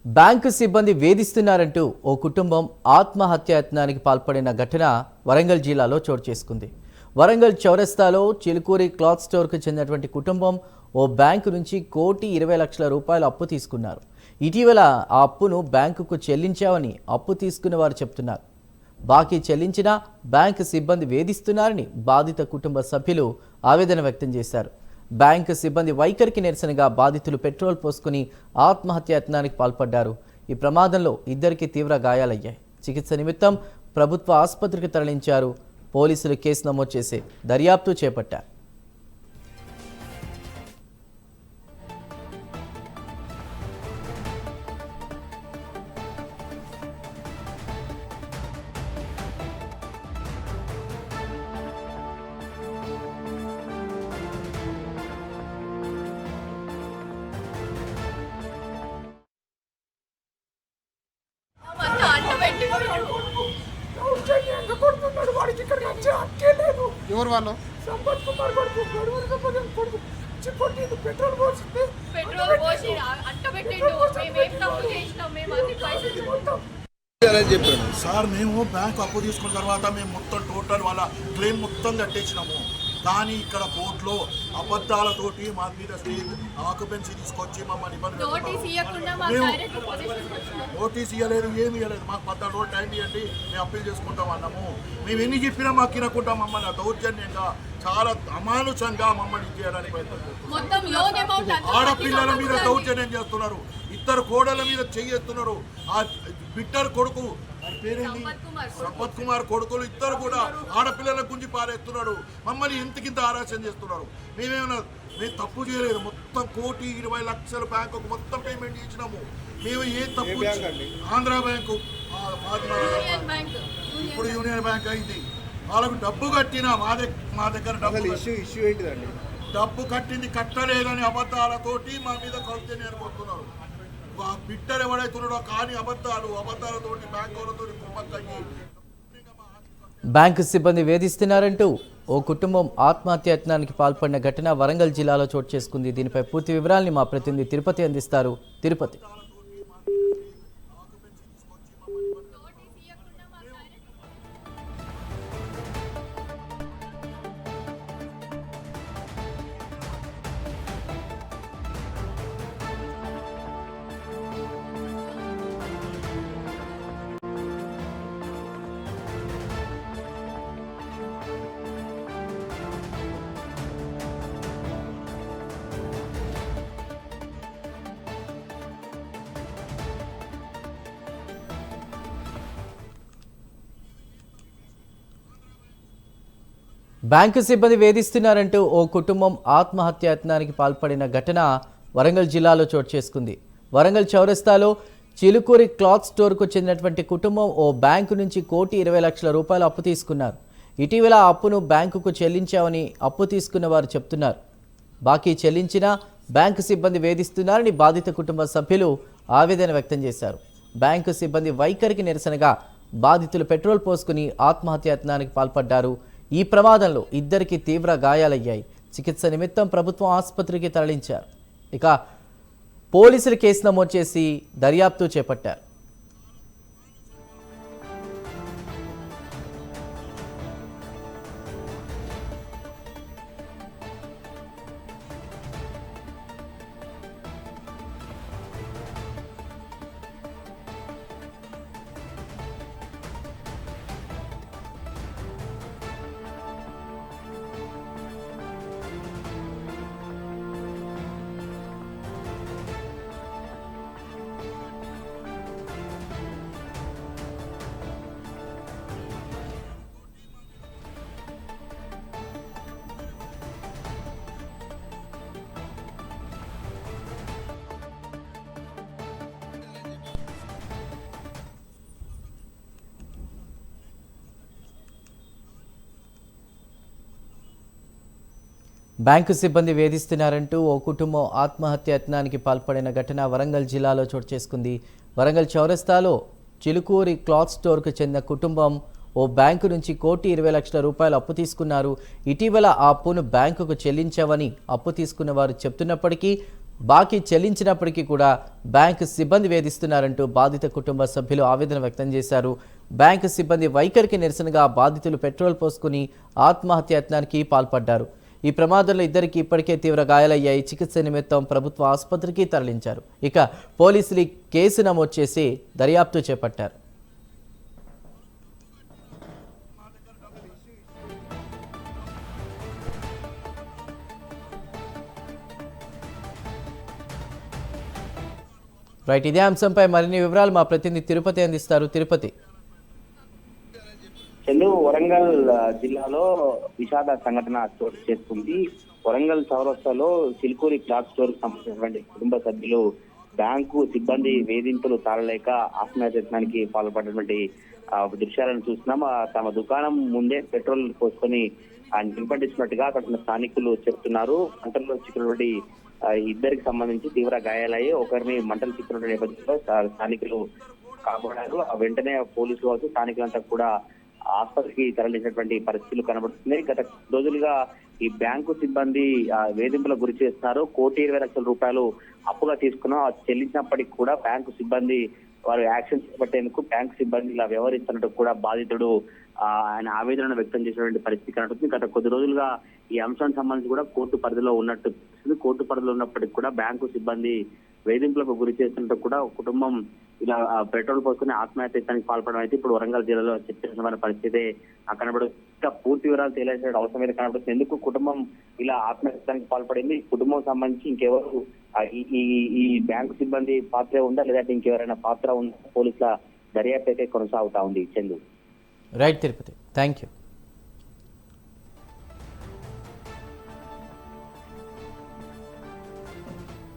Bank సిబ్బంది వేధిస్తున్నారంటూ ఓ కుటుంబం ఆత్మహత్యాయత్నానికి పాల్పడిన ఘటన వరంగల్ జిల్లాలో చోటు చేసుకుంది. వరంగల్ చౌరస్తాలో చిలుకూరి క్లాత్ స్టోర్కు చెందినటువంటి కుటుంబం ఓ బ్యాంకు నుంచి 1,20,00,000 రూపాయల అప్పు తీసుకున్నారు. ఇటీవల ఆ అప్పును బ్యాంకుకు చెల్లించామని అప్పు తీసుకున్న వారు చెప్తున్నారు. బాకీ చెల్లించినా బ్యాంకు సిబ్బంది వేధిస్తున్నారని బాధిత కుటుంబ సభ్యులు ఆవేదన వ్యక్తం చేశారు. బ్యాంకు సిబ్బంది వైఖరికి నిరసనగా బాధితులు పెట్రోల్ పోసుకుని ఆత్మహత్యాయత్నానికి పాల్పడ్డారు. ఈ ప్రమాదంలో ఇద్దరికి తీవ్ర గాయాలయ్యాయి. చికిత్స నిమిత్తం ప్రభుత్వ ఆసుపత్రికి తరలించారు. పోలీసులు కేసు నమోదు చేసి దర్యాప్తు చేపట్టారు. ఎవరు వాళ్ళు? పెట్రోల్ పోసి అంటబెట్టిండు. మేమేం తప్పు చేసినాం? మేము అన్ని పైసలు చెప్పాడు సార్. మేము బ్యాంక్ అప్పు తీసుకున్న తర్వాత మేము మొత్తం టోటల్ వాళ్ళ క్లెయిమ్ మొత్తం కట్టేసినాము. కానీ ఇక్కడ కోర్టులో అబద్ధాలతోటి మా మీద ఆక్యుపెన్సీ తీసుకొచ్చి మమ్మల్ని ఇబ్బంది నోటీస్ ఇవ్వలేదు, ఏమి ఇవ్వలేదు. మాకు 14 రోజులు టైం ఇవ్వండి, మేము అప్పీల్ చేసుకుంటాం అన్నాము. మేము ఎన్ని చెప్పినా మాకు తినకుండా మమ్మల్ని దౌర్జన్యంగా చాలా అమానుషంగా మమ్మల్ని చేయడానికి ఆడపిల్లల మీద దౌర్జన్యం చేస్తున్నారు. ఇద్దరు కోడల మీద చేస్తున్నారు. ఆ బిట్టర్ కొడుకు సంపత్ కుమార్ కొడుకులు ఇద్దరు కూడా ఆడపిల్లల గుంజి పారేస్తున్నారు. మమ్మల్ని ఎంతకింత ఆరాచన చేస్తున్నారు. మేము తప్పు చేయలేదు. మొత్తం 1,20,00,000 బ్యాంకుకు మొత్తం పేమెంట్ ఇచ్చినాము. మేము ఏ తప్పు, ఆంధ్ర బ్యాంకు ఇప్పుడు యూనియన్ బ్యాంక్ అయింది. వాళ్ళకు డబ్బు కట్టినా మా దగ్గర డబ్బు కట్టింది కట్టలేదని అబద్ధాలతోటి మా మీద కౌన్సిలింగ్ కొడుతున్నారు. బిట్టర్ ఎవడైతున్నాడో కానీ అబద్ధాలతోటి బ్యాంకులతో కుమ్మక్కయ్యి బ్యాంకు సిబ్బంది వేధిస్తున్నారంటూ ఓ కుటుంబం ఆత్మహత్యాయత్నానికి పాల్పడిన ఘటన వరంగల్ జిల్లాలో చోటు చేసుకుంది. దీనిపై పూర్తి వివరాల్ని మా ప్రతినిధి తిరుపతి అందిస్తారు. తిరుపతి. బ్యాంకు సిబ్బంది వేధిస్తున్నారంటూ ఓ కుటుంబం ఆత్మహత్యాయత్నానికి పాల్పడిన ఘటన వరంగల్ జిల్లాలో చోటు చేసుకుంది. వరంగల్ చౌరస్తాలో చిలుకూరి క్లాత్ స్టోర్కు చెందినటువంటి కుటుంబం ఓ బ్యాంకు నుంచి 1,20,00,000 రూపాయలు అప్పు తీసుకున్నారు. ఇటీవల ఆ అప్పును బ్యాంకుకు చెల్లించామని అప్పు తీసుకున్న వారు చెప్తున్నారు. బాకీ చెల్లించినా బ్యాంకు సిబ్బంది వేధిస్తున్నారని బాధిత కుటుంబ సభ్యులు ఆవేదన వ్యక్తం చేశారు. బ్యాంకు సిబ్బంది వైఖరికి నిరసనగా బాధితులు పెట్రోల్ పోసుకుని ఆత్మహత్యాయత్నానికి పాల్పడ్డారు. ఈ ప్రమాదంలో ఇద్దరికి తీవ్ర గాయాలయ్యాయి. చికిత్స నిమిత్తం ప్రభుత్వం ఆసుపత్రికి తరలించారు. ఇక పోలీసులు కేసు నమోదు చేసి దర్యాప్తు చేపట్టారు. బ్యాంకు సిబ్బంది వేధిస్తున్నారంటూ ఓ కుటుంబం ఆత్మహత్యాయత్నానికి పాల్పడిన ఘటన వరంగల్ జిల్లాలో చోటు చేసుకుంది. వరంగల్ చౌరస్తాలో చిలుకూరి క్లాత్ స్టోర్కు చెందిన కుటుంబం ఓ బ్యాంకు నుంచి 1,20,00,000 రూపాయలు అప్పు తీసుకున్నారు. ఇటీవల ఆ అప్పును బ్యాంకుకు చెల్లించామని అప్పు తీసుకున్న వారు చెప్తున్నప్పటికీ బాకీ చెల్లించినప్పటికీ కూడా బ్యాంకు సిబ్బంది వేధిస్తున్నారంటూ బాధిత కుటుంబ సభ్యులు ఆవేదన వ్యక్తం చేశారు. బ్యాంకు సిబ్బంది వైఖరికి నిరసనగా బాధితులు పెట్రోల్ పోసుకుని ఆత్మహత్యాయత్నానికి పాల్పడ్డారు. ఈ ప్రమాదంలో ఇద్దరికి ఇప్పటికే తీవ్ర గాయాలయ్యాయి. చికిత్స నిమిత్తం ప్రభుత్వ ఆసుపత్రికి తరలించారు. ఇక పోలీసులు కేసు నమోదు చేసి దర్యాప్తు చేపట్టారు. రైట్, ఇదే అంశంపై మరిన్ని వివరాలు మా ప్రతినిధి తిరుపతి అందిస్తారు. తిరుపతి. చందు, వరంగల్ జిల్లాలో విషాద సంఘటన చోటు చేసుకుంది. వరంగల్ చౌరస్తాలో చిలుకూరి క్లాత్ స్టోర్ కు సంబంధించినటువంటి కుటుంబ సభ్యులు బ్యాంకు సిబ్బంది వేధింపులు తాళలేక ఆత్మహత్యత్నానికి పాల్పడినటువంటి దృశ్యాలను చూస్తున్నాం. తమ దుకాణం ముందే పెట్రోల్ పోసుకొని నింపడించినట్టుగా అక్కడ స్థానికులు చెప్తున్నారు. మంటల్లో చిక్కునటువంటి ఇద్దరికి సంబంధించి తీవ్ర గాయాలయ్యి ఒకరిని మంటలు చిక్కున్న నేపథ్యంలో స్థానికులు కాపాడారు. వెంటనే పోలీసులు కావచ్చు స్థానికులంతా కూడా ఆసుపత్రికి తరలించినటువంటి పరిస్థితులు కనబడుతున్నాయి. గత రోజులుగా ఈ బ్యాంకు సిబ్బంది వేధింపులకు గురి చేస్తున్నారు. 1,20,00,000 అప్పుగా తీసుకున్నా చెల్లించినప్పటికీ కూడా బ్యాంకు సిబ్బంది వారు యాక్షన్ చేపట్టేందుకు బ్యాంకు సిబ్బంది ఇలా వ్యవహరిస్తున్నట్టు కూడా బాధితుడు ఆయన ఆవేదన వ్యక్తం చేసినటువంటి పరిస్థితి కనబడుతుంది. గత కొద్ది రోజులుగా ఈ అంశానికి సంబంధించి కూడా కోర్టు పరిధిలో ఉన్నట్టు కోర్టు పరిధిలో ఉన్నప్పటికీ కూడా బ్యాంకు సిబ్బంది వేధింపులకు గురి చేస్తున్నట్టు కూడా కుటుంబం ఇలా పెట్రోల్ పోసుకుని ఆత్మహత్యానికి పాల్పడడం అయితే ఇప్పుడు వరంగల్ జిల్లాలో చర్చనీయమైన పరిస్థితి కనబడుతుంది. పూర్తి వివరాలు తెలియాల్సిన అవసరం అయితే కనబడుతుంది. ఎందుకు కుటుంబం ఇలా ఆత్మహత్యానికి పాల్పడింది, కుటుంబం సంబంధించి ఇంకెవరు ఈ బ్యాంకు సిబ్బంది పాత్ర ఉందా లేదంటే ఇంకెవరైనా పాత్ర ఉందా, పోలీసుల దర్యాప్తు అయితే కొనసాగుతా ఉంది. Chandu. Right Tirupati, thank you.